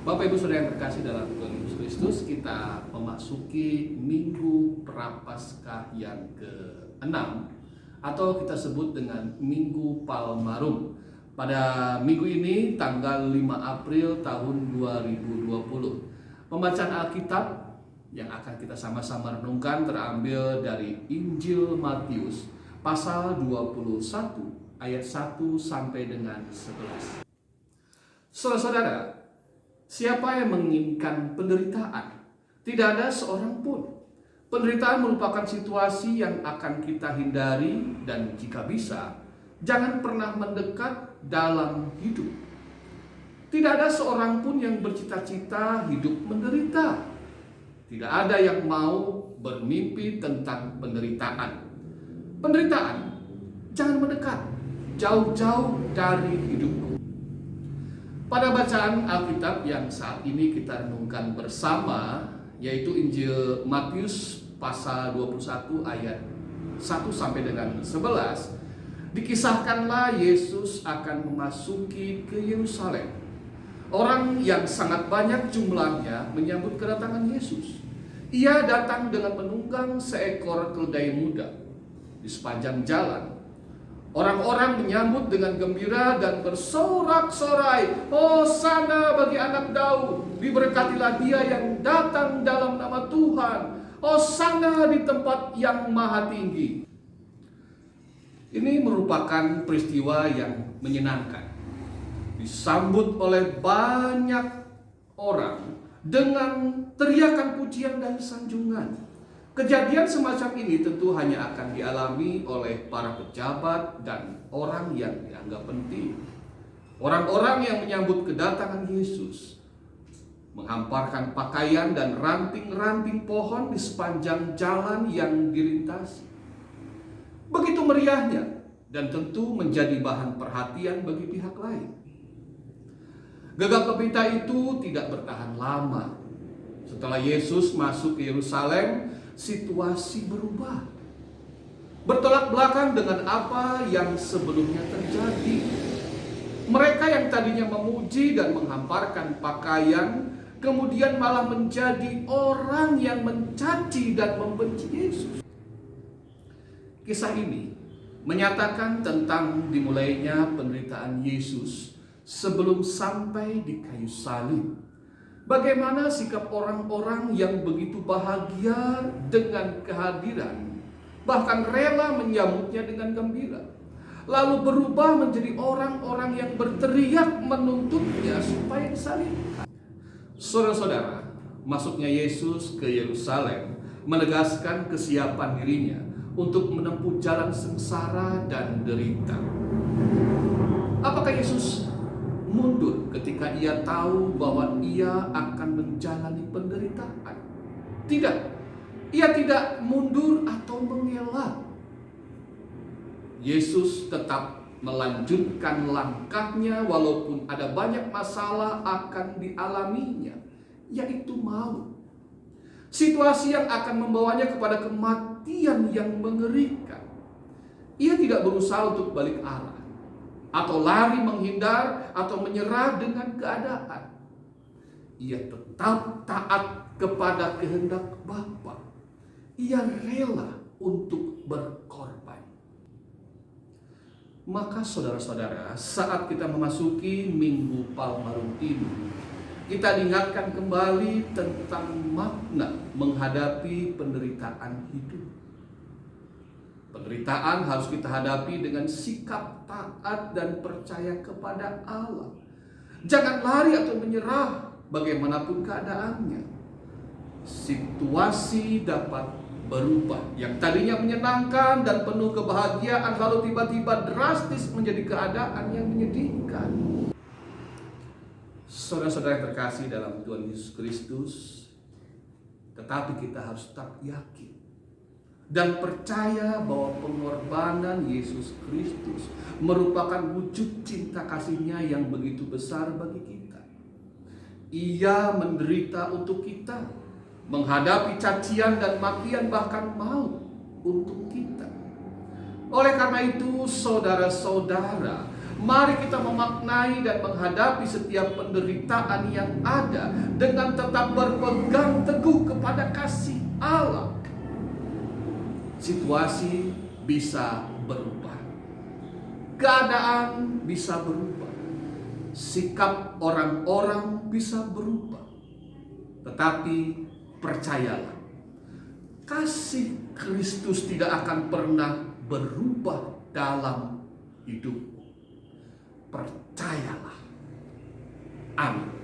Bapak Ibu Saudara yang terkasih dalam Tuhan Yesus Kristus, kita memasuki Minggu Prapaskah yang ke-6 atau kita sebut dengan Minggu Palmarum. Pada minggu ini tanggal 5 April tahun 2020. Pembacaan Alkitab yang akan kita sama-sama renungkan terambil dari Injil Matius pasal 21 ayat 1 sampai dengan 11. Saudara-saudara, siapa yang menginginkan penderitaan? Tidak ada seorang pun. Penderitaan merupakan situasi yang akan kita hindari dan jika bisa, jangan pernah mendekat dalam hidup. Tidak ada seorang pun yang bercita-cita hidup menderita. Tidak ada yang mau bermimpi tentang penderitaan. Penderitaan, jangan mendekat, jauh-jauh dari hidupku. Pada bacaan Alkitab yang saat ini kita renungkan bersama, yaitu Injil Matius pasal 21 ayat 1 sampai dengan 11, dikisahkanlah Yesus akan memasuki ke Yerusalem. Orang yang sangat banyak jumlahnya menyambut kedatangan Yesus. Ia datang dengan menunggang seekor keledai muda. Di sepanjang jalan, orang-orang menyambut dengan gembira dan bersorak-sorai, Hosana bagi anak Daud, diberkatilah dia yang datang dalam nama Tuhan, Hosana di tempat yang maha tinggi. Ini merupakan peristiwa yang menyenangkan. Disambut oleh banyak orang dengan teriakan pujian dan sanjungan. Kejadian semacam ini tentu hanya akan dialami oleh para pejabat dan orang yang dianggap penting. Orang-orang yang menyambut kedatangan Yesus menghamparkan pakaian dan ranting-ranting pohon di sepanjang jalan yang dilintasi. Begitu meriahnya dan tentu menjadi bahan perhatian bagi pihak lain. Gegap gempita itu tidak bertahan lama. Setelah Yesus masuk ke Yerusalem, situasi berubah. Bertolak belakang dengan apa yang sebelumnya terjadi. Mereka yang tadinya memuji dan menghamparkan pakaian, kemudian malah menjadi orang yang mencaci dan membenci Yesus. Kisah ini menyatakan tentang dimulainya penderitaan Yesus sebelum sampai di kayu salib. Bagaimana sikap orang-orang yang begitu bahagia dengan kehadiran, bahkan rela menyambutnya dengan gembira, lalu berubah menjadi orang-orang yang berteriak menuntutnya supaya disalibkan. Saudara-saudara, masuknya Yesus ke Yerusalem menegaskan kesiapan dirinya untuk menempuh jalan sengsara dan derita. Apakah Yesus mundur ketika ia tahu bahwa ia akan menjalani penderitaan? Tidak. Ia tidak mundur atau mengelak. Yesus tetap melanjutkan langkahnya walaupun ada banyak masalah akan dialaminya, yaitu maut. Situasi yang akan membawanya kepada kematian yang mengerikan. Ia tidak berusaha untuk balik arah, atau lari menghindar, atau menyerah dengan keadaan. Ia tetap taat kepada kehendak Bapa. Ia rela untuk berkorban. Maka saudara-saudara, saat kita memasuki Minggu Palmarum ini, kita diingatkan kembali tentang makna menghadapi penderitaan hidup. Penderitaan harus kita hadapi dengan sikap taat dan percaya kepada Allah. Jangan lari atau menyerah bagaimanapun keadaannya. Situasi dapat berubah. Yang tadinya menyenangkan dan penuh kebahagiaan lalu tiba-tiba drastis menjadi keadaan yang menyedihkan. Saudara-saudara yang terkasih dalam Tuhan Yesus Kristus, tetapi kita harus tetap yakin dan percaya bahwa pengorbanan Yesus Kristus merupakan wujud cinta kasih-Nya yang begitu besar bagi kita. Ia menderita untuk kita, menghadapi cacian dan makian bahkan maut untuk kita. Oleh karena itu, saudara-saudara, Mari kita memaknai dan menghadapi setiap penderitaan yang ada dengan tetap berpegang teguh kepada kasih Allah. Situasi bisa berubah, keadaan bisa berubah, sikap orang-orang bisa berubah. Tetapi percayalah, kasih Kristus tidak akan pernah berubah dalam hidupmu. Percayalah. Amin.